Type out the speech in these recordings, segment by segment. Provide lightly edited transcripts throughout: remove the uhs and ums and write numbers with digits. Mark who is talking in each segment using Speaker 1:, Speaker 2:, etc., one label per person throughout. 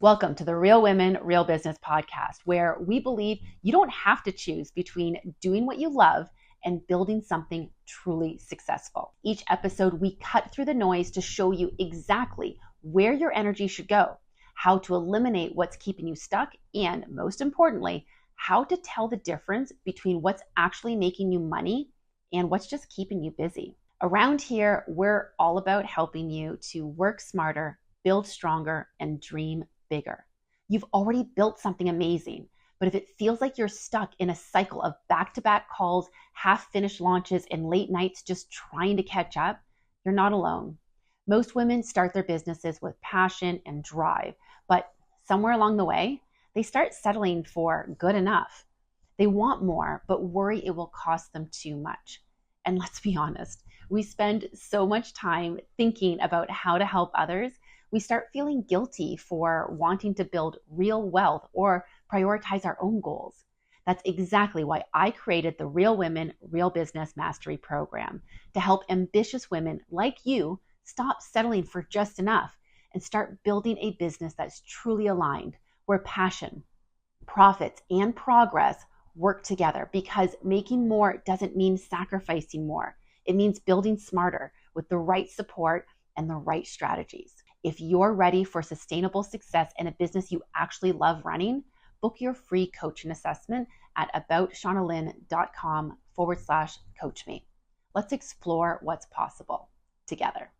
Speaker 1: Welcome to the Real Women, Real Business podcast, where we believe you don't have to choose between doing what you love and building something truly successful. Each episode, we cut through the noise to show you exactly where your energy should go, how to eliminate what's keeping you stuck, and most importantly, how to tell the difference between what's actually making you money and what's just keeping you busy. Around here, we're all about helping you to work smarter, build stronger, and dream bigger. You've already built something amazing, but if it feels like you're stuck in a cycle of back-to-back calls, half-finished launches, and late nights just trying to catch up, you're not alone. Most women start their businesses with passion and drive, but somewhere along the way, they start settling for good enough. They want more, but worry it will cost them too much. And let's be honest, we spend so much time thinking about how to help others, we start feeling guilty for wanting to build real wealth or prioritize our own goals. That's exactly why I created the Real Women, Real Business Mastery Program to help ambitious women like you stop settling for just enough and start building a business that's truly aligned, where passion, profits, and progress work together, because making more doesn't mean sacrificing more. It means building smarter with the right support and the right strategies. If you're ready for sustainable success in a business you actually love running, book your free coaching assessment at aboutshaunalynn.com/coach me. Let's explore what's possible together.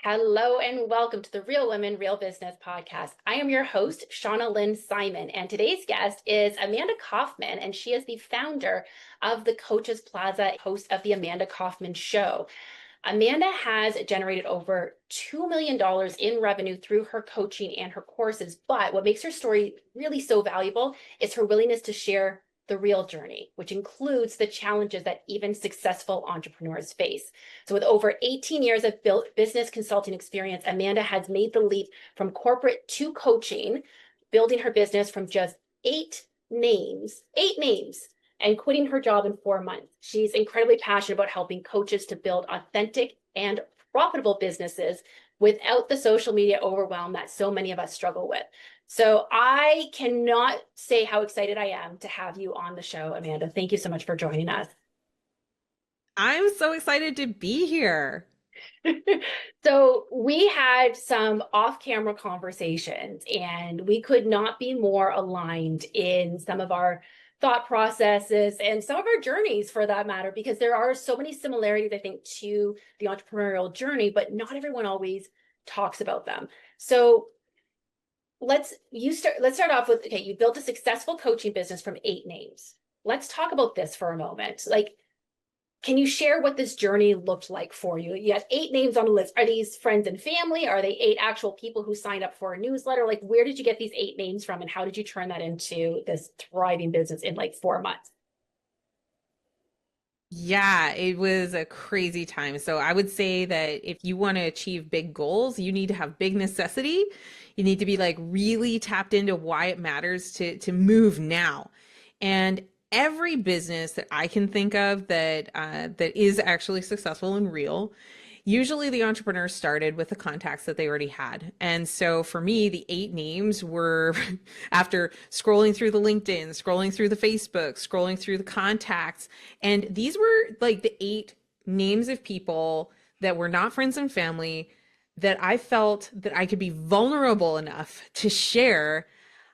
Speaker 1: Hello and welcome to the Real Women, Real Business podcast. I am your host, Shauna Lynn Simon, and today's guest is Amanda Kaufman, and she is the founder of the Coaches Plaza, host of the Amanda Kaufman Show. Amanda has generated over $2 million in revenue through her coaching and her courses, but what makes her story really so valuable is her willingness to share the real journey, which includes the challenges that even successful entrepreneurs face. So with over 18 years of business consulting experience, Amanda has made the leap from corporate to coaching, building her business from just eight names, and quitting her job in 4 months. She's incredibly passionate about helping coaches to build authentic and profitable businesses without the social media overwhelm that so many of us struggle with. So I cannot say how excited I am to have you on the show, Amanda. Thank you so much for joining us.
Speaker 2: I'm so excited to be here.
Speaker 1: So we had some off-camera conversations, and we could not be more aligned in some of our thought processes and some of our journeys, for that matter, because there are so many similarities, I think, to the entrepreneurial journey, but not everyone always talks about them. So let's start off with, okay, you built a successful coaching business from 8 names. Let's talk about this for a moment. Can you share what this journey looked like for you? You have 8 names on a list. Are these friends and family? Are they 8 actual people who signed up for a newsletter? Where did you get these 8 names from, and how did you turn that into this thriving business in 4 months?
Speaker 2: Yeah, it was a crazy time. So I would say that if you want to achieve big goals, you need to have big necessity. You need to be really tapped into why it matters to move now. And every business that I can think of that is actually successful and real, usually the entrepreneur started with the contacts that they already had. And so for me, the 8 names were after scrolling through the LinkedIn, scrolling through the Facebook, scrolling through the contacts. And these were the 8 names of people that were not friends and family that I felt that I could be vulnerable enough to share.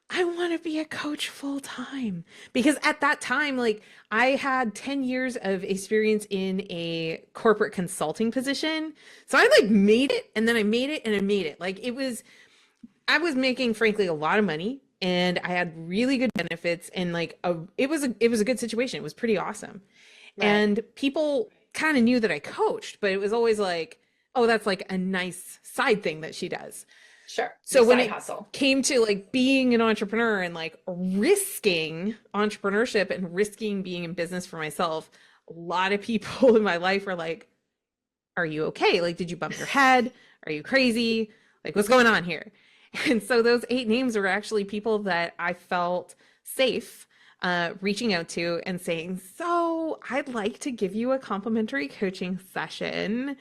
Speaker 2: I want to be a coach full time, because at that time, I had 10 years of experience in a corporate consulting position. So I made it, and then I made it and I made it. I was making, frankly, a lot of money, and I had really good benefits, and it was a good situation. It was pretty awesome. Right. And people kind of knew that I coached, but it was always oh, that's a nice side thing that she does.
Speaker 1: Sure.
Speaker 2: So when it came to being an entrepreneur and risking entrepreneurship and risking being in business for myself, a lot of people in my life were are you okay? Did you bump your head? Are you crazy? What's going on here? And so those 8 names were actually people that I felt safe reaching out to and saying, so I'd like to give you a complimentary coaching session.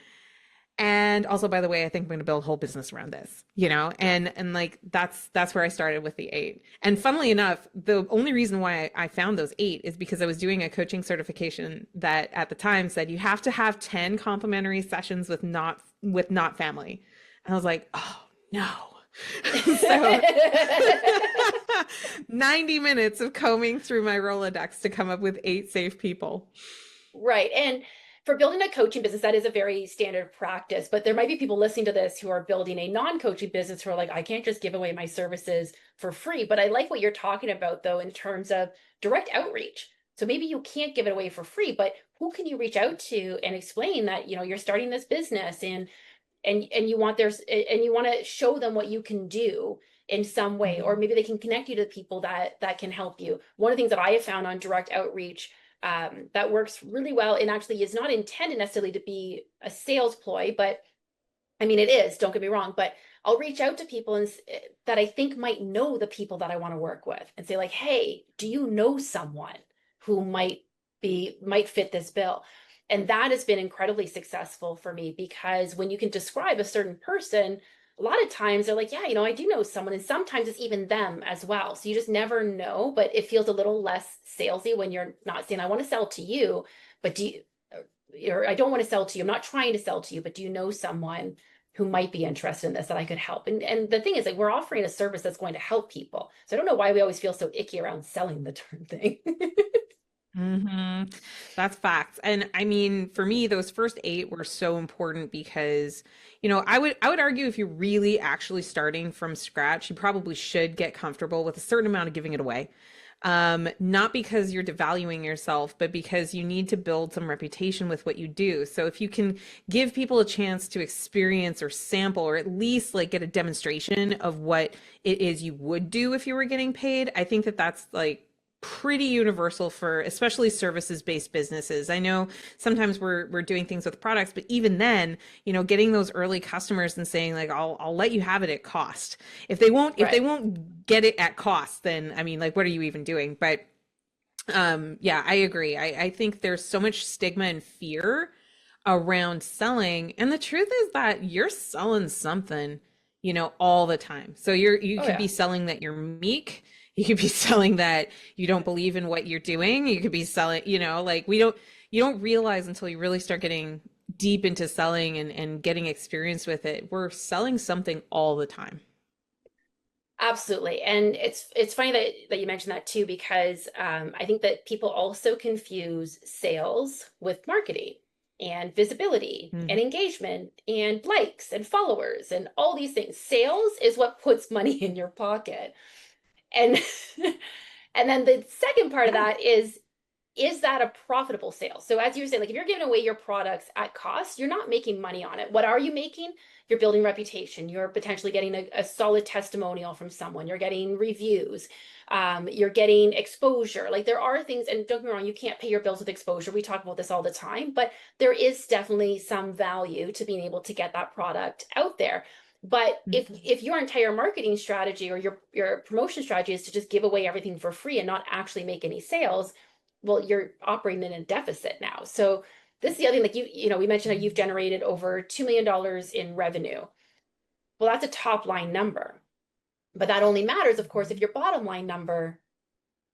Speaker 2: And also, by the way, I think I'm going to build a whole business around this, and like that's where I started with the 8. And funnily enough, the only reason why I found those 8 is because I was doing a coaching certification that at the time said you have to have 10 complimentary sessions with not family. And I was like, oh no. So 90 minutes of combing through my Rolodex to come up with 8 safe people.
Speaker 3: Right. And for building a coaching business, that is a very standard practice. But there might be people listening to this who are building a non-coaching business who are like, I can't just give away my services for free. But I like what you're talking about, though, in terms of direct outreach. So maybe you can't give it away for free, but who can you reach out to and explain that, you're starting this business and you want to show them what you can do in some way, or maybe they can connect you to people that can help you. One of the things that I have found on direct outreach that works really well, and actually is not intended necessarily to be a sales ploy, but I mean, it is, don't get me wrong, but I'll reach out to people that I think might know the people that I want to work with and say like, hey, do you know someone who might fit this bill? And that has been incredibly successful for me, because when you can describe a certain person, a lot of times they're like, yeah, I do know someone. And sometimes it's even them as well. So you just never know, but it feels a little less salesy when you're not saying, I want to sell to you, but or I don't want to sell to you. I'm not trying to sell to you, but do you know someone who might be interested in this that I could help? And the thing is, like, we're offering a service that's going to help people. So I don't know why we always feel so icky around selling the term thing.
Speaker 2: That's facts. And I mean, for me, those first 8 were so important because, I would argue if you're really actually starting from scratch, you probably should get comfortable with a certain amount of giving it away. Not because you're devaluing yourself, but because you need to build some reputation with what you do. So if you can give people a chance to experience or sample, or at least like get a demonstration of what it is you would do if you were getting paid, I think that that's like pretty universal for especially services-based businesses. I know sometimes we're doing things with products, but even then, getting those early customers and saying like, I'll let you have it at cost. If they won't get it at cost, then I mean, like, what are you even doing? But yeah, I agree. I think there's so much stigma and fear around selling, and the truth is that you're selling something, all the time. So you could be selling that you're meek. You could be selling that you don't believe in what you're doing. You could be selling, like you don't realize until you really start getting deep into selling and getting experience with it. We're selling something all the time.
Speaker 3: Absolutely. And it's funny that you mentioned that too, because I think that people also confuse sales with marketing and visibility and engagement and likes and followers and all these things. Sales is what puts money in your pocket. And and then the second part of that is that a profitable sale? So as you were saying, like if you're giving away your products at cost, you're not making money on it. What are you making? You're building reputation. You're potentially getting a solid testimonial from someone. You're getting reviews. You're getting exposure. Like there are things, and don't get me wrong, you can't pay your bills with exposure. We talk about this all the time, but there is definitely some value to being able to get that product out there. But if your entire marketing strategy or your promotion strategy is to just give away everything for free and not actually make any sales, well, you're operating in a deficit now. So this is the other thing, like we mentioned that you've generated over $2 million in revenue. Well, that's a top line number, but that only matters, of course, if your bottom line number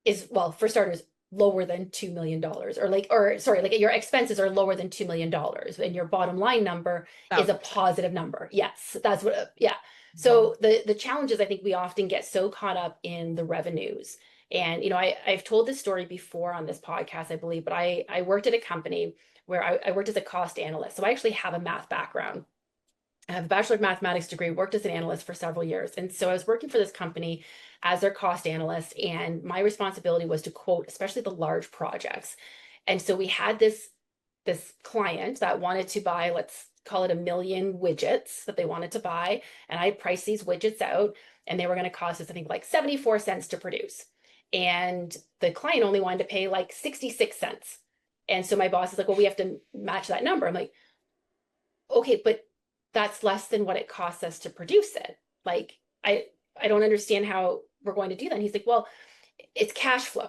Speaker 3: is, well, for starters, lower than $2 million, like your expenses are lower than $2 million and your bottom line number is a positive number. Yes, that's what, yeah. So the challenge is, I think we often get so caught up in the revenues. And, I've told this story before on this podcast, I believe, but I worked at a company where I worked as a cost analyst. So I actually have a math background. I have a Bachelor of Mathematics degree, worked as an analyst for several years. And so I was working for this company as their cost analyst, and my responsibility was to quote, especially the large projects. And so we had this client that wanted to buy, let's call it 1 million widgets that they wanted to buy. And I priced these widgets out, and they were going to cost us, I think, like 74 cents to produce. And the client only wanted to pay like 66 cents. And so my boss is like, well, we have to match that number. I'm like, okay, but that's less than what it costs us to produce it. Like, I don't understand how we're going to do that. And he's like, well, it's cash flow.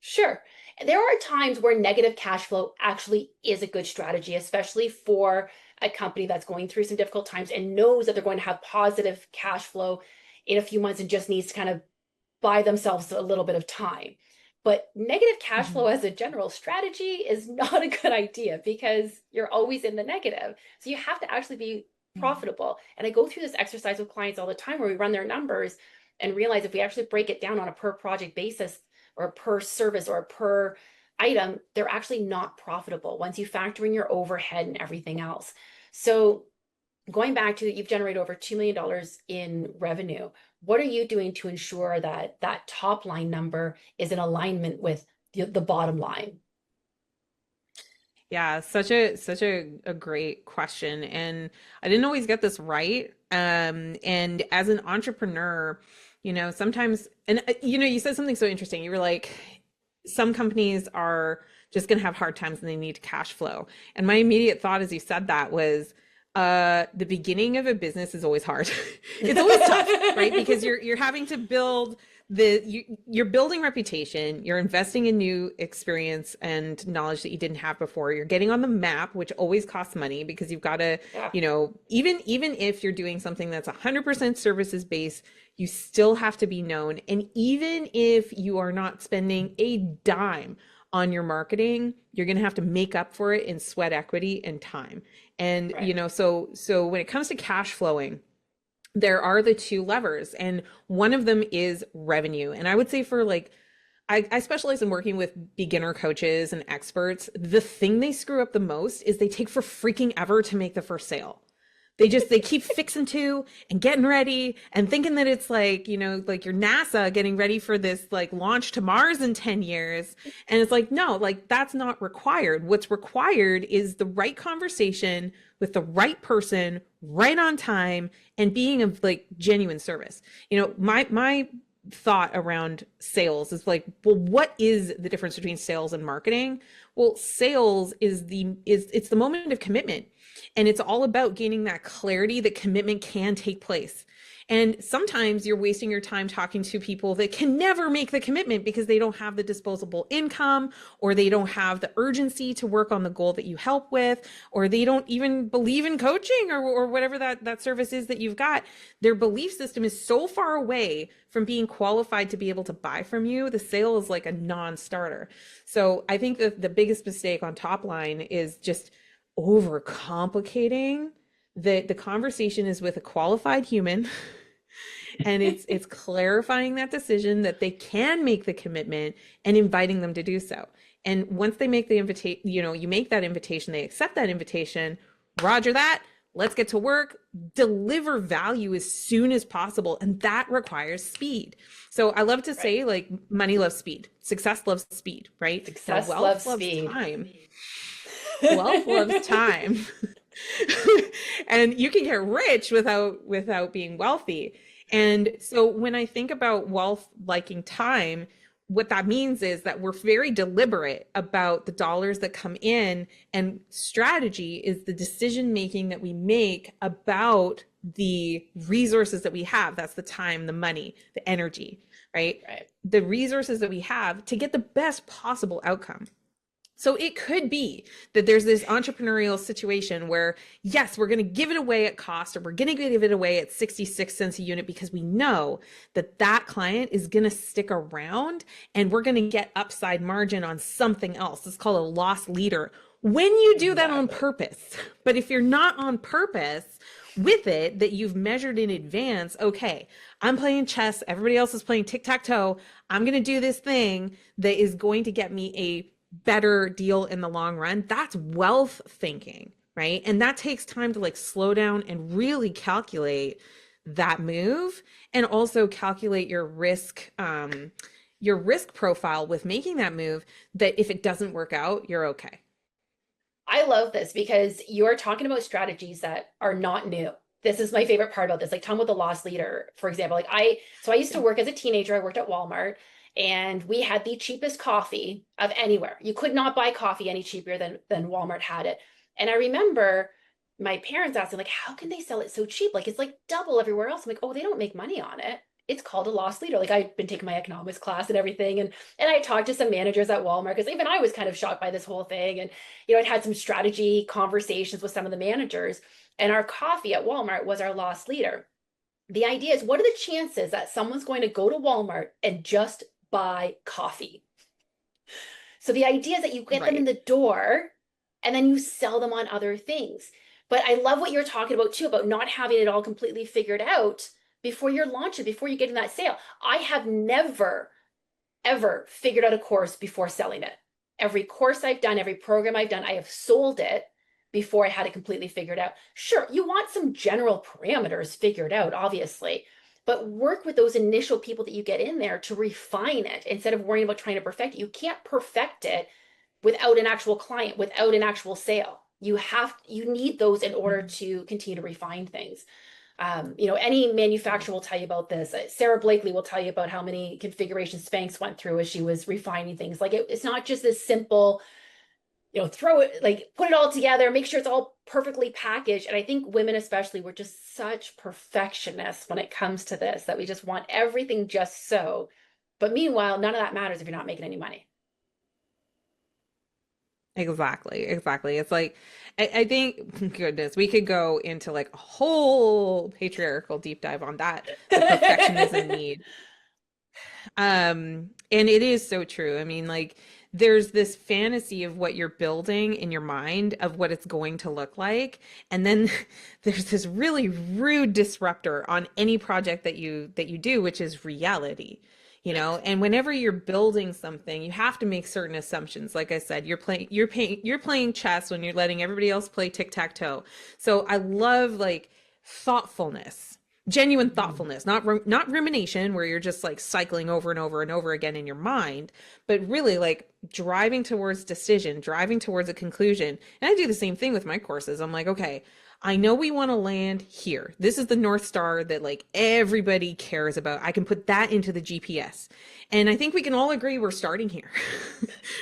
Speaker 3: Sure. There are times where negative cash flow actually is a good strategy, especially for a company that's going through some difficult times and knows that they're going to have positive cash flow in a few months and just needs to kind of buy themselves a little bit of time. But negative cash flow as a general strategy is not a good idea because you're always in the negative. So you have to actually be profitable. And I go through this exercise with clients all the time where we run their numbers and realize if we actually break it down on a per project basis or per service or per item, they're actually not profitable once you factor in your overhead and everything else. So going back to, you've generated over $2 million in revenue. What are you doing to ensure that that top line number is in alignment with the bottom line?
Speaker 2: Yeah, such a great question. And I didn't always get this right. And as an entrepreneur, sometimes, and you said something so interesting. You were like, some companies are just going to have hard times and they need cash flow. And my immediate thought as you said that was, the beginning of a business is always hard. It's always tough, right? Because you're having to build you're building reputation, you're investing in new experience and knowledge that you didn't have before. You're getting on the map, which always costs money because you've got to, even if you're doing something that's 100% services based, you still have to be known. And even if you are not spending a dime on your marketing, you're going to have to make up for it in sweat equity and time. And,
Speaker 3: Right.
Speaker 2: So when it comes to cash flowing, there are the two levers, and one of them is revenue. And I would say for I specialize in working with beginner coaches and experts. The thing they screw up the most is they take for freaking ever to make the first sale. They keep fixing to and getting ready and thinking that it's like your NASA getting ready for this launch to Mars in 10 years. And it's like, no, that's not required. What's required is the right conversation with the right person, right on time, and being of genuine service. My thought around sales is well, what is the difference between sales and marketing? Well, sales is it's the moment of commitment. And it's all about gaining that clarity that commitment can take place. And sometimes you're wasting your time talking to people that can never make the commitment because they don't have the disposable income, or they don't have the urgency to work on the goal that you help with, or they don't even believe in coaching or whatever that service is that you've got. Their belief system is so far away from being qualified to be able to buy from you. The sale is like a non-starter. So I think that the biggest mistake on top line is just overcomplicating. The conversation is with a qualified human and it's clarifying that decision that they can make the commitment and inviting them to do so. And once they make the invitation, you make that invitation, they accept that invitation, roger that, let's get to work, deliver value as soon as possible. And that requires speed. So I love to say money loves speed, success loves speed, right?
Speaker 3: Success
Speaker 2: wealth
Speaker 3: loves speed.
Speaker 2: Time. Wealth loves time. And you can get rich without being wealthy. And so when I think about wealth liking time, what that means is that we're very deliberate about the dollars that come in, and strategy is the decision making that we make about the resources that we have. That's the time, the money, the energy, right? The resources that we have to get the best possible outcome. So it could be that there's this entrepreneurial situation where, yes, we're going to give it away at cost, or we're going to give it away at 66 cents a unit because we know that that client is going to stick around and we're going to get upside margin on something else. It's called a loss leader when you do that on purpose. But if you're not on purpose with it, that you've measured in advance, okay, I'm playing chess, everybody else is playing tic-tac-toe, I'm going to do this thing that is going to get me a better deal in the long run. That's wealth thinking, right? And that takes time to slow down and really calculate that move, and also calculate your risk profile with making that move, that if it doesn't work out, you're okay.
Speaker 3: I love this because you're talking about strategies that are not new. This is my favorite part about this. Talking about the loss leader, for example. I used to work as a teenager. I worked at Walmart, and we had the cheapest coffee of anywhere. You could not buy coffee any cheaper than Walmart had it. And I remember my parents asking, how can they sell it so cheap? It's double everywhere else. I'm like, oh, they don't make money on it. it's called a loss leader. Like I've been taking my economics class and everything. And I talked to some managers at Walmart because even I was kind of shocked by this whole thing. And, I'd had some strategy conversations with some of the managers, and our coffee at Walmart was our loss leader. The idea is, what are the chances that someone's going to go to Walmart and just buy coffee? So the idea is that you get them in the door and then you sell them on other things. But I love what you're talking about too, about not having it all completely figured out before you're launching, before you're getting that sale. I have never, ever figured out a course before selling it. Every course I've done, every program I've done, I have sold it before I had it completely figured out. Sure, you want some general parameters figured out, obviously, but work with those initial people that you get in there to refine it instead of worrying about trying to perfect it. You can't perfect it without an actual client, without an actual sale. You need those in order to continue to refine things. Any manufacturer will tell you about this. Sarah Blakely will tell you about how many configurations Spanx went through as she was refining things. Like it's not just this simple, throw it, like put it all together, make sure it's all perfectly packaged. And I think women especially, we're just such perfectionists when it comes to this, that we just want everything just so. But meanwhile, none of that matters if you're not making any money.
Speaker 2: Exactly. It's like, I think, goodness, we could go into like a whole patriarchal deep dive on that, the perfectionism need. And it is so true. I mean, like, there's this fantasy of what you're building in your mind of what it's going to look like. And then there's this really rude disruptor on any project that you do, which is reality. And whenever you're building something, you have to make certain assumptions. Like I said, you're playing chess when you're letting everybody else play tic-tac-toe. So I love like thoughtfulness, genuine thoughtfulness, not rumination where you're just like cycling over and over and over again in your mind, but really like driving towards decision, driving towards a conclusion. And I do the same thing with my courses. I'm like, okay, I know we want to land here. This is the North Star that like everybody cares about. I can put that into the GPS. And I think we can all agree we're starting here.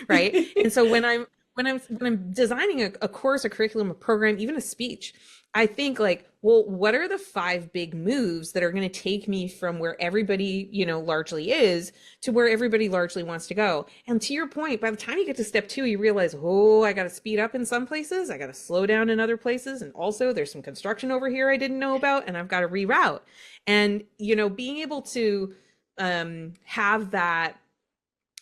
Speaker 2: Right? And so when I'm designing a course, a curriculum, a program, even a speech, I think like, well, what are the 5 big moves that are going to take me from where everybody, largely is to where everybody largely wants to go? And to your point, by the time you get to step 2, you realize, oh, I got to speed up in some places. I got to slow down in other places. And also there's some construction over here I didn't know about, and I've got to reroute. And, being able to have that,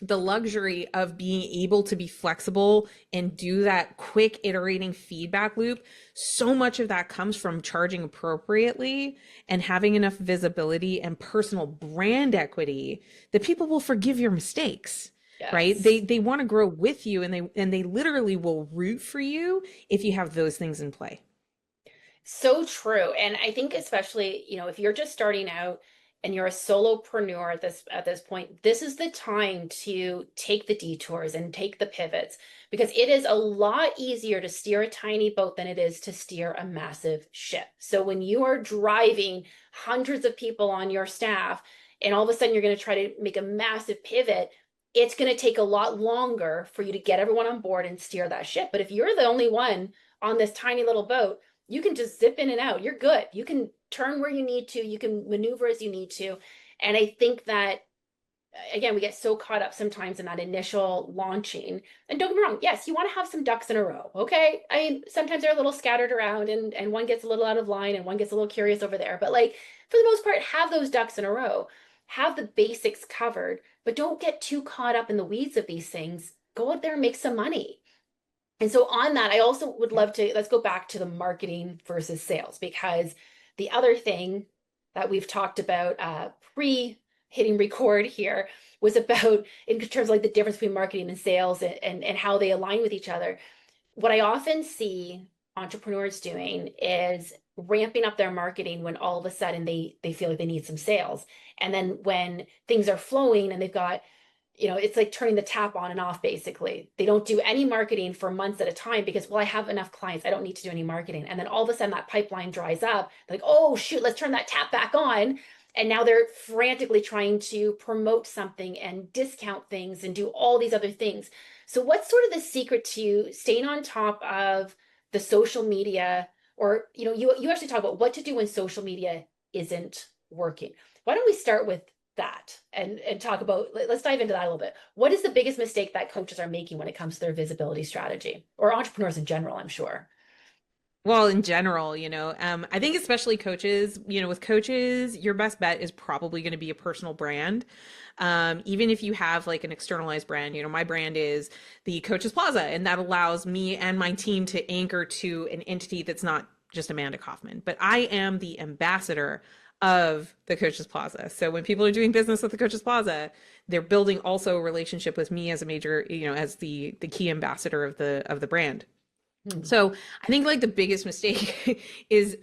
Speaker 2: the luxury of being able to be flexible and do that quick iterating feedback loop, so much of that comes from charging appropriately and having enough visibility and personal brand equity that people will forgive your mistakes. Yes. Right? They want to grow with you, and they literally will root for you if you have those things in play.
Speaker 3: So true. And I think especially, if you're just starting out and you're a solopreneur at this point, this is the time to take the detours and take the pivots, because it is a lot easier to steer a tiny boat than it is to steer a massive ship. So when you are driving hundreds of people on your staff and all of a sudden you're going to try to make a massive pivot, it's going to take a lot longer for you to get everyone on board and steer that ship. But if you're the only one on this tiny little boat, you can just zip in and out. You're good. You can turn where you need to. You can maneuver as you need to. And I think that, again, we get so caught up sometimes in that initial launching. And don't get me wrong, yes, you want to have some ducks in a row, okay? I mean, sometimes they're a little scattered around and one gets a little out of line and one gets a little curious over there. But like, for the most part, have those ducks in a row. Have the basics covered, but don't get too caught up in the weeds of these things. Go out there and make some money. And so on that, I also would love to, let's go back to the marketing versus sales, because the other thing that we've talked about pre-hitting record here was about, in terms of like the difference between marketing and sales and how they align with each other. What I often see entrepreneurs doing is ramping up their marketing when all of a sudden they feel like they need some sales. And then when things are flowing and they've got, it's like turning the tap on and off, basically. They don't do any marketing for months at a time because, well, I have enough clients. I don't need to do any marketing. And then all of a sudden that pipeline dries up. They're like, oh, shoot, let's turn that tap back on. And now they're frantically trying to promote something and discount things and do all these other things. So what's sort of the secret to staying on top of the social media? Or, you actually talk about what to do when social media isn't working. why don't we start with that and talk about, let's dive into that a little bit. What is the biggest mistake that coaches are making when it comes to their visibility strategy, or entrepreneurs in general, I'm sure?
Speaker 2: Well, in general, I think especially coaches, with coaches, your best bet is probably going to be a personal brand. Even if you have like an externalized brand, my brand is the Coaches Plaza, and that allows me and my team to anchor to an entity that's not just Amanda Kaufman, but I am the ambassador of the Coaches Plaza. So when people are doing business with the Coaches Plaza, they're building also a relationship with me as a major, as the key ambassador of the brand. So I think like the biggest mistake is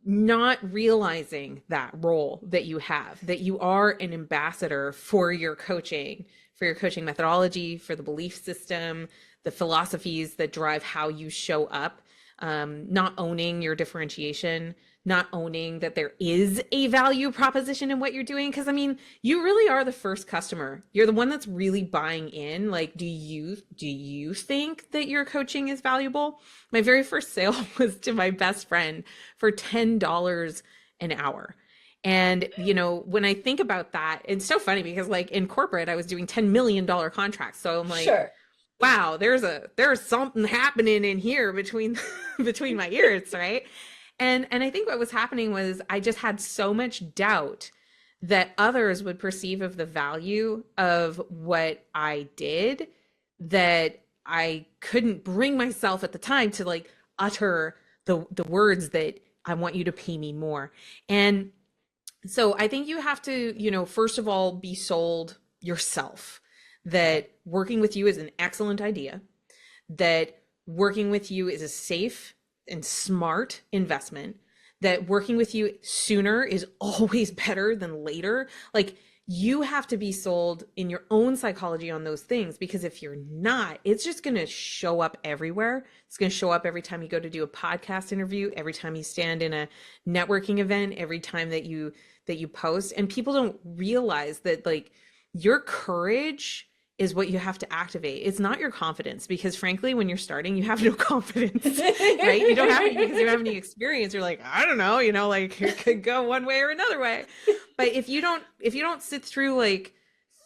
Speaker 2: not realizing that role that you have, that you are an ambassador for your coaching methodology, for the belief system, the philosophies that drive how you show up, not owning your differentiation, not owning that there is a value proposition in what you're doing. Because I mean, you really are the first customer. You're the one that's really buying in. Like, do you think that your coaching is valuable? My very first sale was to my best friend for $10 an hour. And, when I think about that, it's so funny because like in corporate, I was doing $10 million contracts. So I'm like,
Speaker 3: Sure.
Speaker 2: Wow, there's something happening in here between my ears, right? And I think what was happening was I just had so much doubt that others would perceive of the value of what I did that I couldn't bring myself at the time to like utter the words that I want you to pay me more. And so I think you have to, first of all, be sold yourself that working with you is an excellent idea, that working with you is a safe and smart investment, that working with you sooner is always better than later. Like, you have to be sold in your own psychology on those things, because if you're not, it's just going to show up everywhere. It's going to show up every time you go to do a podcast interview, every time you stand in a networking event, every time that you post. And people don't realize that like your courage is what you have to activate. It's not your confidence, because frankly, when you're starting, you have no confidence, right? You don't have any because you don't have any experience. You're like, I don't know, like it could go one way or another way. But if you don't sit through like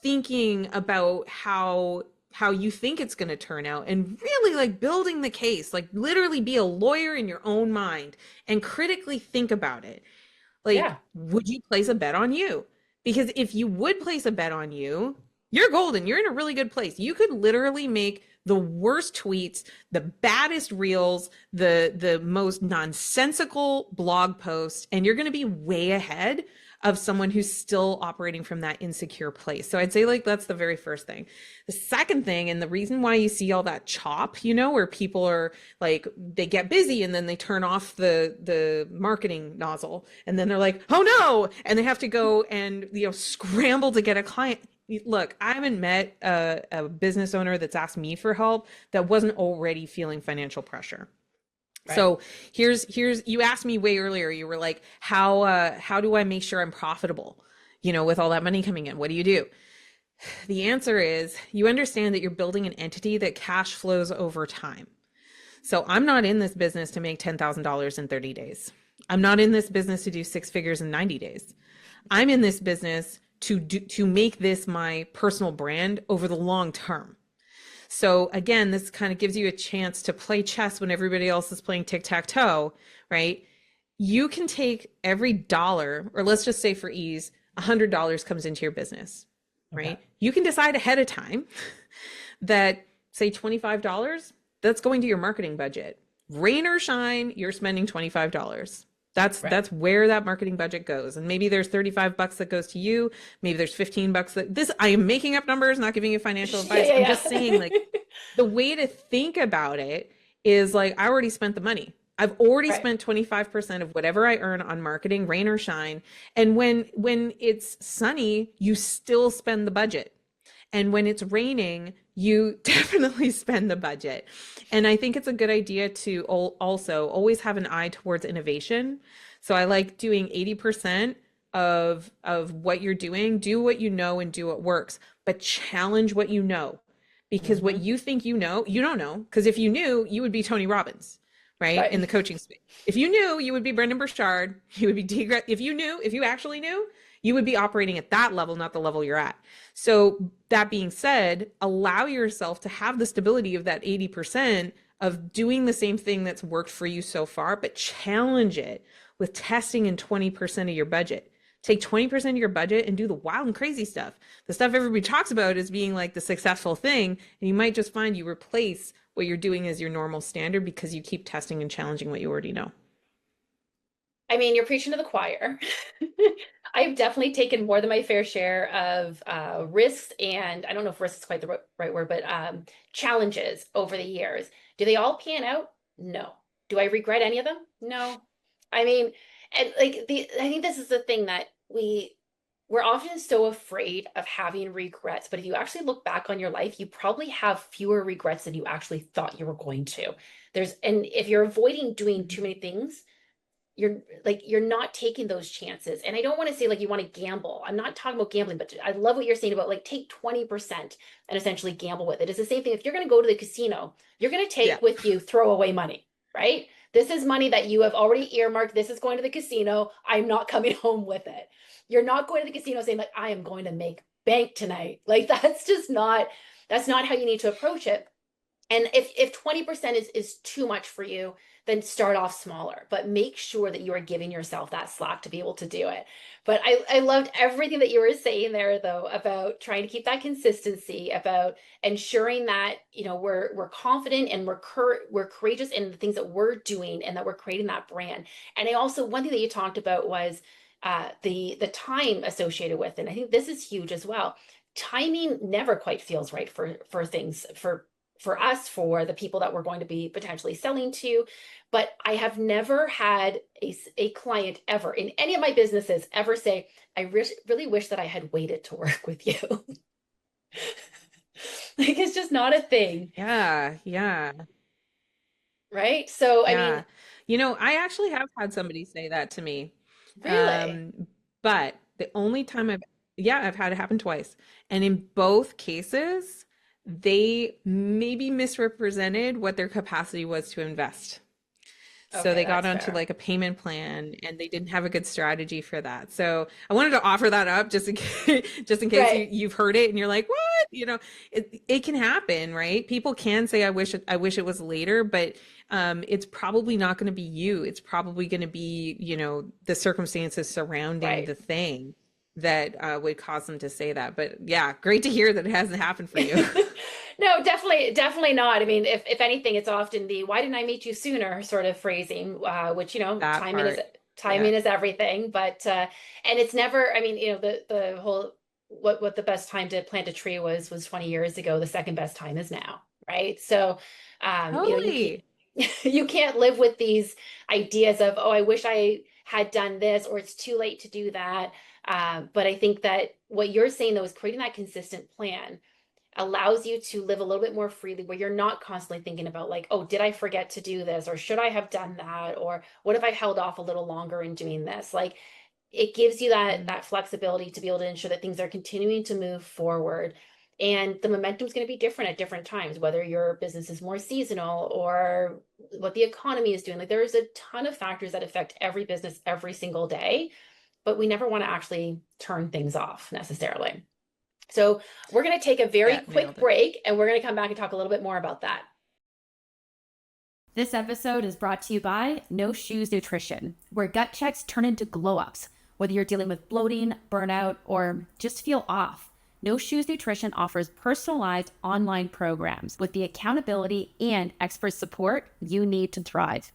Speaker 2: thinking about how you think it's going to turn out and really like building the case, like literally be a lawyer in your own mind and critically think about it. Like, would you place a bet on you? Because if you would place a bet on you, you're golden. You're in a really good place. You could literally make the worst tweets, the baddest reels, the most nonsensical blog posts, and you're going to be way ahead of someone who's still operating from that insecure place. So I'd say like that's the very first thing. The second thing, and the reason why you see all that chop, where people are like, they get busy and then they turn off the marketing nozzle, and then they're like, oh no, and they have to go and scramble to get a client. Look, I haven't met a business owner that's asked me for help that wasn't already feeling financial pressure. Right. So here's you asked me way earlier, you were like, how do I make sure I'm profitable, with all that money coming in? What do you do? The answer is you understand that you're building an entity that cash flows over time. So I'm not in this business to make $10,000 in 30 days. I'm not in this business to do 6 figures in 90 days. I'm in this business to make this my personal brand over the long term. So again, this kind of gives you a chance to play chess when everybody else is playing tic-tac-toe, right? You can take every dollar, or let's just say for ease, $100 comes into your business, right? Okay. You can decide ahead of time that, say, $25, that's going to your marketing budget. Rain or shine, you're spending $25. That's where that marketing budget goes. And maybe there's $35 that goes to you. Maybe there's $15 I am making up numbers, not giving you financial advice. I'm just saying, like, the way to think about it is like, I already spent the money. I've already spent 25% of whatever I earn on marketing, rain or shine. And when it's sunny, you still spend the budget. And when it's raining, you definitely spend the budget. And I think it's a good idea to also always have an eye towards innovation. So I like doing 80% of what you're doing. Do what you know and do what works, but challenge what you know. Because what you think you know, you don't know. Because if you knew, you would be Tony Robbins, right? In the coaching space. If you knew, you would be Brendan Burchard. You would be if you actually knew, you would be operating at that level, not the level you're at. So that being said, allow yourself to have the stability of that 80% of doing the same thing that's worked for you so far, but challenge it with testing in 20% of your budget. Take 20% of your budget and do the wild and crazy stuff. The stuff everybody talks about as being like the successful thing, and you might just find you replace what you're doing as your normal standard because you keep testing and challenging what you already know.
Speaker 3: I mean, you're preaching to the choir. I've definitely taken more than my fair share of risks, and I don't know if risk is quite the right word, but challenges over the years. Do they all pan out? No. Do I regret any of them? No. I mean, and like I think this is the thing that we're often so afraid of having regrets, but if you actually look back on your life, you probably have fewer regrets than you actually thought you were going to. And if you're avoiding doing too many things, you're not taking those chances. And I don't want to say like you want to gamble. I'm not talking about gambling, but I love what you're saying about like take 20% and essentially gamble with it. It's the same thing. If you're going to go to the casino, you're going to take with you throwaway money, right? This is money that you have already earmarked. This is going to the casino. I'm not coming home with it. You're not going to the casino saying like, I am going to make bank tonight. Like that's not how you need to approach it. And if 20% is too much for you, then start off smaller, but make sure that you are giving yourself that slack to be able to do it. But I loved everything that you were saying there, though, about trying to keep that consistency, about ensuring that, you know, we're confident and we're courageous in the things that we're doing and that we're creating that brand. And I also, one thing that you talked about was the time associated with it. And I think this is huge as well. Timing never quite feels right for things, for us, for the people that we're going to be potentially selling to. But I have never had a client ever in any of my businesses ever say, I really wish that I had waited to work with you. Like, it's just not a thing.
Speaker 2: Yeah.
Speaker 3: Right. So, I mean,
Speaker 2: you know, I actually have had somebody say that to me.
Speaker 3: really?
Speaker 2: But the only time I've had it happen twice. And in both cases, they maybe misrepresented what their capacity was to invest. So
Speaker 3: Okay,
Speaker 2: they got
Speaker 3: that's
Speaker 2: onto
Speaker 3: fair.
Speaker 2: like a payment plan and they didn't have a good strategy for that. So I wanted to offer that up just in case,
Speaker 3: Right.
Speaker 2: you've heard it and you're like, what? You know, it can happen, right? People can say, I wish it was later, but it's probably not going to be you. It's probably going to be, you know, the circumstances surrounding
Speaker 3: Right.
Speaker 2: the thing that would cause them to say that. But yeah, great to hear that it hasn't happened for you.
Speaker 3: No, definitely not. I mean, if anything, it's often the "why didn't I meet you sooner" sort of phrasing, which, you know,
Speaker 2: That part. Yeah.
Speaker 3: timing is everything. But and it's never. I mean, you know, the whole what the best time to plant a tree was 20 years ago. The second best time is now, right? So, you know, you can't
Speaker 2: Totally.
Speaker 3: you can't live with these ideas of, oh, I wish I had done this, or it's too late to do that. But I think that what you're saying though is creating that consistent plan allows you to live a little bit more freely where you're not constantly thinking about like, oh, did I forget to do this? Or should I have done that? Or what if I held off a little longer in doing this? Like it gives you that flexibility to be able to ensure that things are continuing to move forward. And the momentum is going to be different at different times, whether your business is more seasonal or what the economy is doing. Like there's a ton of factors that affect every business every single day, but we never want to actually turn things off necessarily. So we're going to take a very
Speaker 2: Yeah,
Speaker 3: quick
Speaker 2: nailed it.
Speaker 3: break and we're going to come back and talk a little bit more about that.
Speaker 1: This episode is brought to you by No Shoes Nutrition, where gut checks turn into glow ups. Whether you're dealing with bloating, burnout, or just feel off, No Shoes Nutrition offers personalized online programs with the accountability and expert support you need to thrive.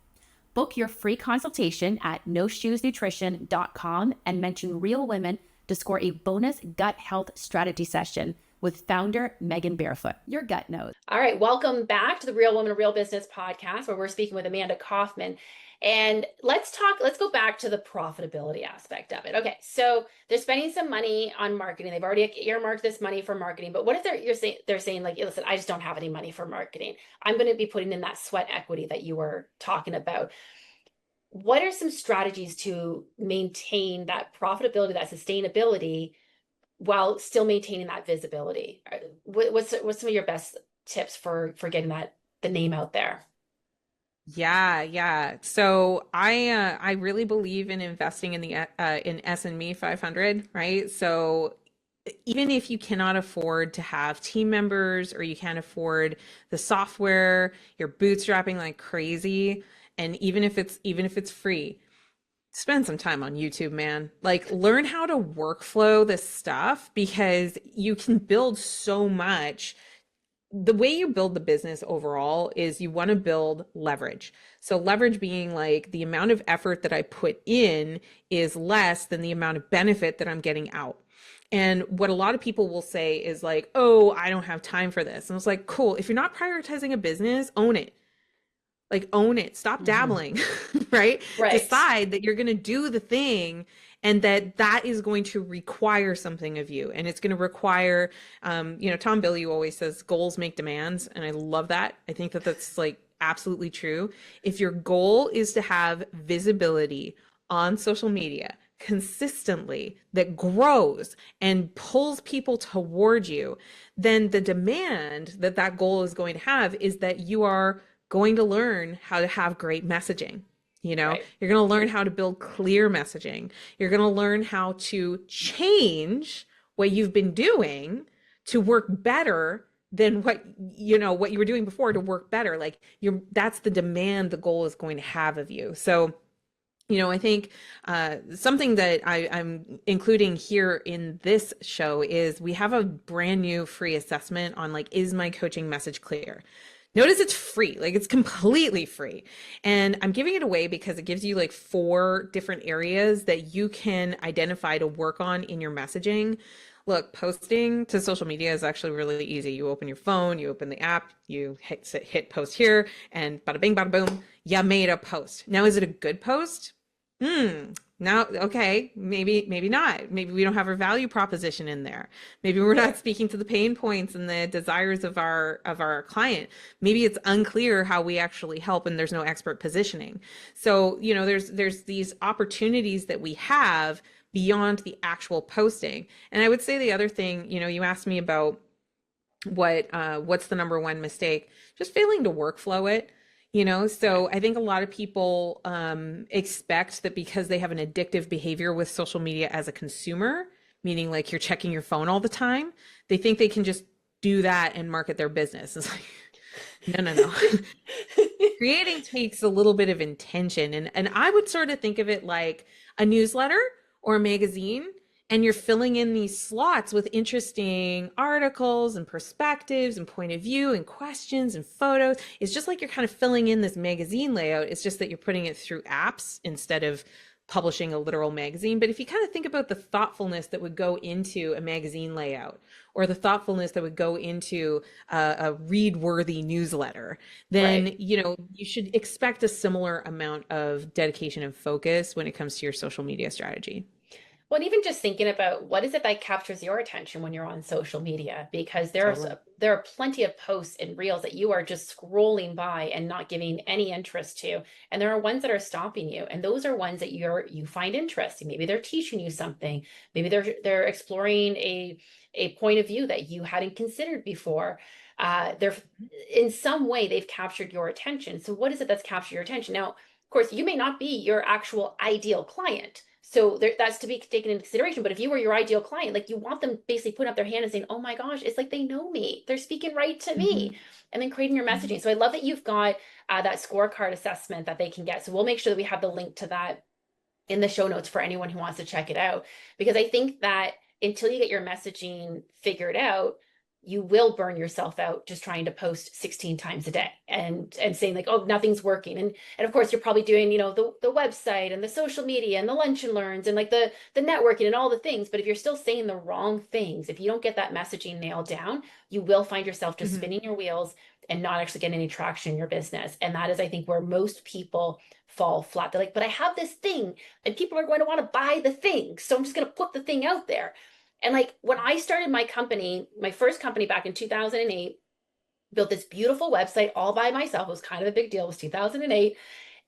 Speaker 1: Book your free consultation at noshoesnutrition.com and mention Real Women to score a bonus gut health strategy session with founder Megan Barefoot. Your gut knows.
Speaker 3: All right, welcome back to the Real Woman, Real Business podcast, where we're speaking with Amanda Kaufman. And let's go back to the profitability aspect of it. Okay, so they're spending some money on marketing. They've already earmarked this money for marketing. But what if they're saying like, listen, I just don't have any money for marketing. I'm going to be putting in that sweat equity that you were talking about. What are some strategies to maintain that profitability, that sustainability, while still maintaining that visibility? What's some of your best tips for getting the name out there?
Speaker 2: Yeah, yeah. So I really believe in investing in the in S&P 500, right? So even if you cannot afford to have team members or you can't afford the software, you're bootstrapping like crazy, and even if it's free, spend some time on YouTube, man. Like learn how to workflow this stuff because you can build so much. The way you build the business overall is you want to build leverage. So leverage being like the amount of effort that I put in is less than the amount of benefit that I'm getting out. And what a lot of people will say is like, "Oh, I don't have time for this." And it's like, "Cool, if you're not prioritizing a business, own it. Like own it. Stop
Speaker 1: Mhm.
Speaker 2: dabbling," right?
Speaker 3: Right.
Speaker 2: Decide that you're going to do the thing and that is going to require something of you. And it's going to require, Tom Bilyeu always says goals make demands. And I love that. I think that that's like absolutely true. If your goal is to have visibility on social media consistently that grows and pulls people toward you, then the demand that that goal is going to have is that you are going to learn how to have great messaging.
Speaker 3: Right.
Speaker 2: You're going to learn how to build clear messaging. You're going to learn how to change what you've been doing to work better than what you were doing before to work better. Like that's the demand the goal is going to have of you. So I think something that I'm including here in this show is we have a brand new free assessment on like, is my coaching message clear? Notice it's free, like it's completely free. And I'm giving it away because it gives you like 4 different areas that you can identify to work on in your messaging. Look, posting to social media is actually really easy. You open your phone, you open the app, you hit post here, and bada bing, bada boom, you made a post. Now, is it a good post? Now, okay, maybe not. Maybe we don't have our value proposition in there. Maybe we're not speaking to the pain points and the desires of our client. Maybe it's unclear how we actually help and there's no expert positioning. So, there's these opportunities that we have beyond the actual posting. And I would say the other thing, you asked me about what's the number one mistake? Just failing to workflow it. So I think a lot of people expect that because they have an addictive behavior with social media as a consumer, meaning like you're checking your phone all the time, they think they can just do that and market their business. It's like, no, no, no. Creating takes a little bit of intention. And I would sort of think of it like a newsletter or a magazine, and you're filling in these slots with interesting articles and perspectives and point of view and questions and photos. It's just like you're kind of filling in this magazine layout. It's just that you're putting it through apps instead of publishing a literal magazine. But if you kind of think about the thoughtfulness that would go into a magazine layout or the thoughtfulness that would go into a read-worthy newsletter, then
Speaker 3: Right.
Speaker 2: you should expect a similar amount of dedication and focus when it comes to your social media strategy.
Speaker 3: Well, and even just thinking about what is it that captures your attention when you're on social media, because
Speaker 2: Totally.
Speaker 3: there are plenty of posts and reels that you are just scrolling by and not giving any interest to, and there are ones that are stopping you, and those are ones that you find interesting. Maybe they're teaching you something. Maybe they're exploring a point of view that you hadn't considered before. They're in some way they've captured your attention. So what is it that's captured your attention? Now, of course, you may not be your actual ideal client. So that's to be taken into consideration. But if you were your ideal client, like you want them basically putting up their hand and saying, "Oh my gosh, it's like they know me. They're speaking right to me,"
Speaker 2: Mhm.
Speaker 3: and then creating your messaging. So I love that you've got that scorecard assessment that they can get. So we'll make sure that we have the link to that in the show notes for anyone who wants to check it out. Because I think that until you get your messaging figured out, you will burn yourself out just trying to post 16 times a day and saying like, oh, nothing's working. And of course you're probably doing, the website and the social media and the lunch and learns and like the networking and all the things. But if you're still saying the wrong things, if you don't get that messaging nailed down, you will find yourself just
Speaker 2: Mhm.
Speaker 3: spinning your wheels and not actually getting any traction in your business. And that is, I think, where most people fall flat. They're like, but I have this thing and people are going to want to buy the thing. So I'm just going to put the thing out there. And like when I started my company, my first company back in 2008, built this beautiful website all by myself. It was kind of a big deal. It was 2008.